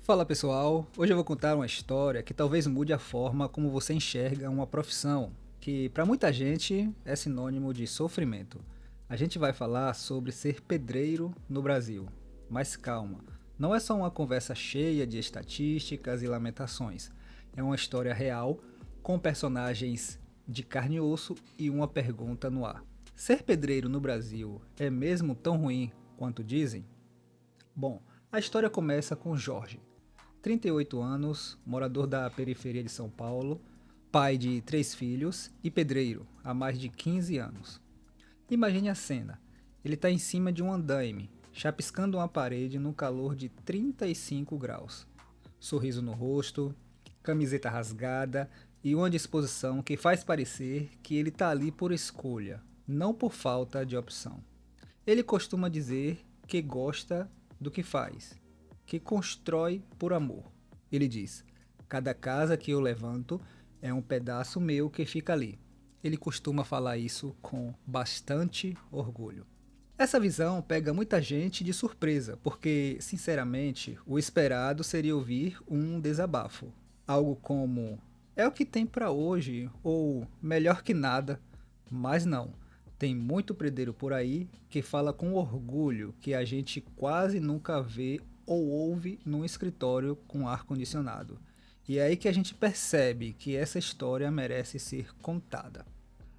Fala pessoal, hoje eu vou contar uma história que talvez mude a forma como você enxerga uma profissão, que para muita gente é sinônimo de sofrimento. A gente vai falar sobre ser pedreiro no Brasil. Mas calma, não é só uma conversa cheia de estatísticas e lamentações. É uma história real, com personagens de carne e osso e uma pergunta no ar. Ser pedreiro no Brasil é mesmo tão ruim quanto dizem? Bom, a história começa com Jorge, 38 anos, morador da periferia de São Paulo, pai de 3 filhos e pedreiro há mais de 15 anos. Imagine a cena: ele está em cima de um andaime, chapiscando uma parede no calor de 35 graus. Sorriso no rosto, camiseta rasgada e uma disposição que faz parecer que ele está ali por escolha, não por falta de opção. Ele costuma dizer que gosta do que faz, que constrói por amor. Ele diz: cada casa que eu levanto é um pedaço meu que fica ali. Ele costuma falar isso com bastante orgulho. Essa visão pega muita gente de surpresa, porque, sinceramente, o esperado seria ouvir um desabafo. Algo como: é o que tem para hoje, ou melhor que nada. Mas não. Tem muito predeiro por aí que fala com orgulho que a gente quase nunca vê ou ouve num escritório com ar-condicionado. E é aí que a gente percebe que essa história merece ser contada.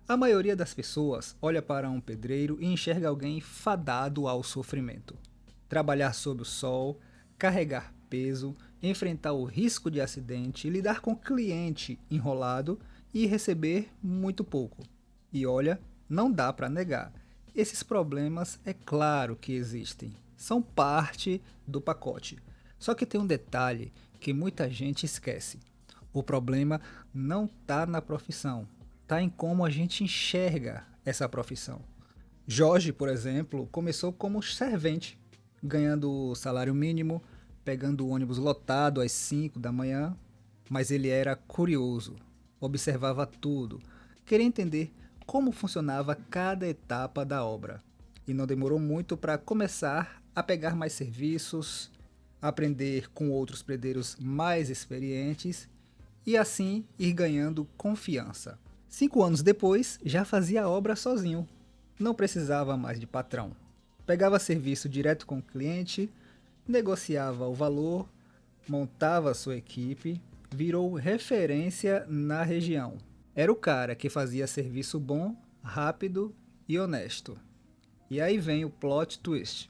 A maioria das pessoas olha para um pedreiro e enxerga alguém fadado ao sofrimento. Trabalhar sob o sol, carregar peso, enfrentar o risco de acidente, lidar com cliente enrolado e receber muito pouco. E olha, não dá para negar. Esses problemas é claro que existem. São parte do pacote. Só que tem um detalhe que muita gente esquece. O problema não está na profissão, está em como a gente enxerga essa profissão. Jorge, por exemplo, começou como servente, ganhando salário mínimo, pegando o ônibus lotado às 5 da manhã, mas ele era curioso, observava tudo, queria entender como funcionava cada etapa da obra. E não demorou muito para começar a pegar mais serviços, aprender com outros predeiros mais experientes e assim ir ganhando confiança. 5 anos depois, já fazia a obra sozinho, não precisava mais de patrão. Pegava serviço direto com o cliente, negociava o valor, montava sua equipe, virou referência na região. Era o cara que fazia serviço bom, rápido e honesto. E aí vem o plot twist.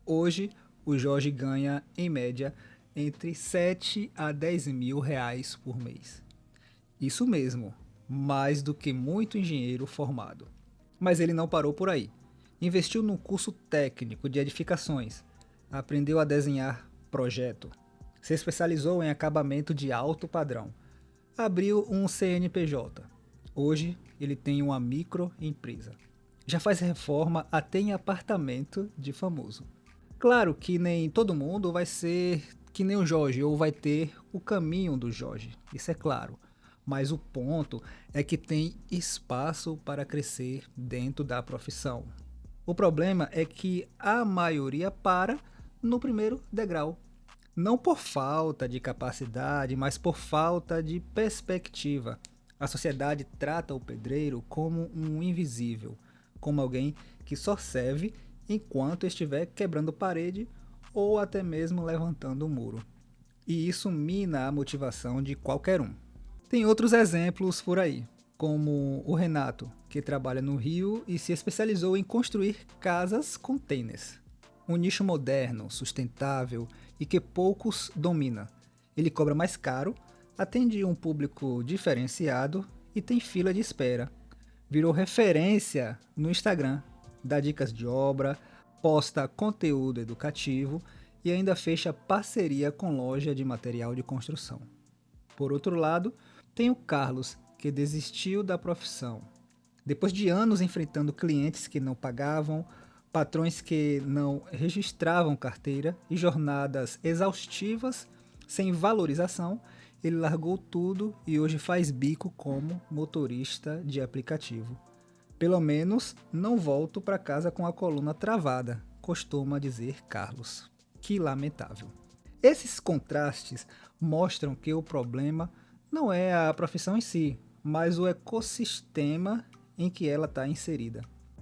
Hoje, o Jorge ganha, em média, entre 7 a 10 mil reais por mês. Isso mesmo, mais do que muito engenheiro formado. Mas ele não parou por aí. Investiu num curso técnico de edificações, aprendeu a desenhar projeto, se especializou em acabamento de alto padrão, abriu um CNPJ. Hoje ele tem uma microempresa. Já faz reforma até em apartamento de famoso. Claro que nem todo mundo vai ser que nem o Jorge ou vai ter o caminho do Jorge, isso é claro. Mas o ponto é que tem espaço para crescer dentro da profissão. O problema é que a maioria para no primeiro degrau. Não por falta de capacidade, mas por falta de perspectiva. A sociedade trata o pedreiro como um invisível, como alguém que só serve enquanto estiver quebrando parede ou até mesmo levantando um muro. E isso mina a motivação de qualquer um. Tem outros exemplos por aí, como o Renato, que trabalha no Rio e se especializou em construir casas containers. Um nicho moderno, sustentável e que poucos domina. Ele cobra mais caro, atende um público diferenciado e tem fila de espera. Virou referência no Instagram, dá dicas de obra, posta conteúdo educativo e ainda fecha parceria com loja de material de construção. Por outro lado, tem o Carlos, que desistiu da profissão. Depois de anos enfrentando clientes que não pagavam, patrões que não registravam carteira e jornadas exaustivas sem valorização, ele largou tudo e hoje faz bico como motorista de aplicativo. Pelo menos não volto para casa com a coluna travada, costuma dizer Carlos. Que lamentável. Esses contrastes mostram que o problema não é a profissão em si, mas o ecossistema em que ela está inserida.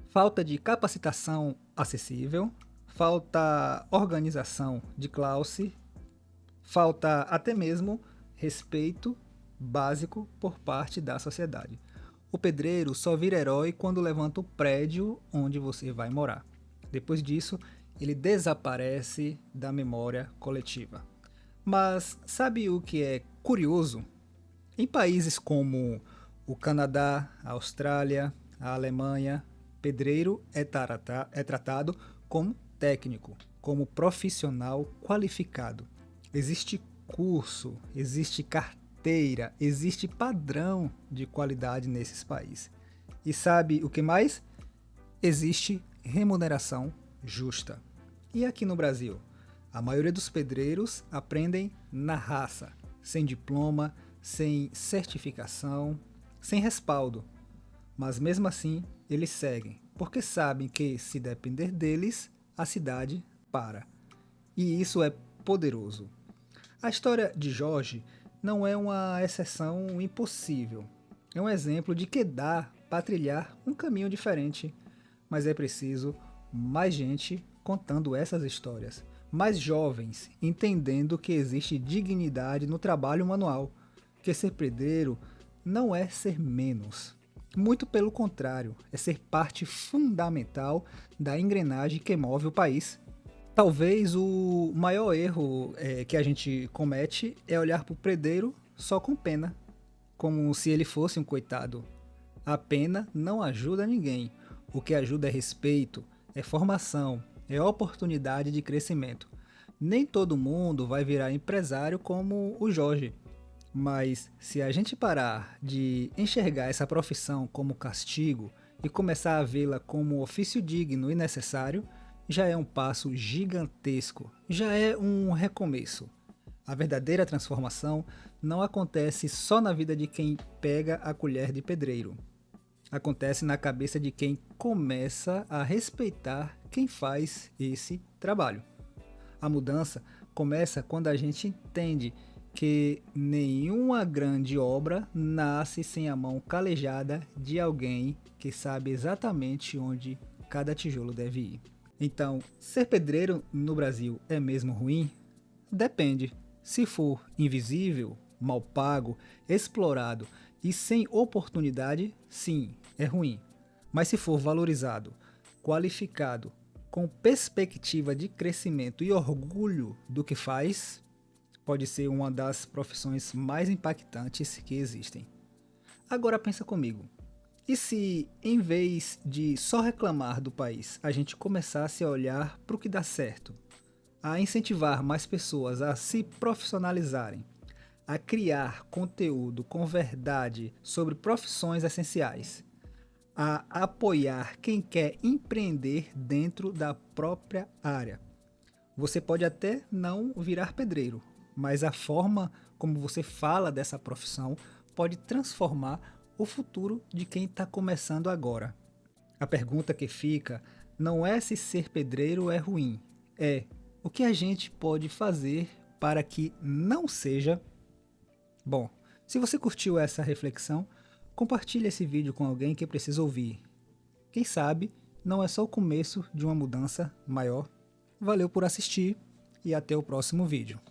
Falta de capacitação acessível, falta organização de classe, falta até mesmo respeito básico por parte da sociedade. O pedreiro só vira herói quando levanta o prédio onde você vai morar. Depois disso, ele desaparece da memória coletiva. Mas sabe o que é curioso? Em países como o Canadá, a Austrália, a Alemanha, pedreiro é tratado como técnico, como profissional qualificado. Existe curso, existe carteira, existe padrão de qualidade nesses países. E sabe o que mais? Existe remuneração justa. E aqui no Brasil? A maioria dos pedreiros aprendem na raça, sem diploma, sem certificação, sem respaldo. Mas mesmo assim, eles seguem, porque sabem que se depender deles, a cidade para. E isso é poderoso. A história de Jorge não é uma exceção impossível. É um exemplo de que dá para trilhar um caminho diferente, mas é preciso mais gente contando essas histórias, mais jovens entendendo que existe dignidade no trabalho manual, que ser pedreiro não é ser menos. Muito pelo contrário, é ser parte fundamental da engrenagem que move o país. Talvez o maior erro que a gente comete é olhar para o pedreiro só com pena, como se ele fosse um coitado. A pena não ajuda ninguém. O que ajuda é respeito, é formação, é oportunidade de crescimento. Nem todo mundo vai virar empresário como o Jorge. Mas se a gente parar de enxergar essa profissão como castigo e começar a vê-la como ofício digno e necessário, já é um passo gigantesco, já é um recomeço. A verdadeira transformação não acontece só na vida de quem pega a colher de pedreiro. Acontece na cabeça de quem começa a respeitar quem faz esse trabalho. A mudança começa quando a gente entende que nenhuma grande obra nasce sem a mão calejada de alguém que sabe exatamente onde cada tijolo deve ir. Então, ser pedreiro no Brasil é mesmo ruim? Depende. Se for invisível, mal pago, explorado e sem oportunidade, sim, é ruim. Mas se for valorizado, qualificado, com perspectiva de crescimento e orgulho do que faz, pode ser uma das profissões mais impactantes que existem. Agora pensa comigo. E se, em vez de só reclamar do país, a gente começasse a olhar para o que dá certo, a incentivar mais pessoas a se profissionalizarem, a criar conteúdo com verdade sobre profissões essenciais, a apoiar quem quer empreender dentro da própria área? Você pode até não virar pedreiro, mas a forma como você fala dessa profissão pode transformar o futuro de quem está começando agora. A pergunta que fica não é se ser pedreiro é ruim, é o que a gente pode fazer para que não seja. Bom, se você curtiu essa reflexão, compartilhe esse vídeo com alguém que precisa ouvir. Quem sabe não é só o começo de uma mudança maior. Valeu por assistir e até o próximo vídeo.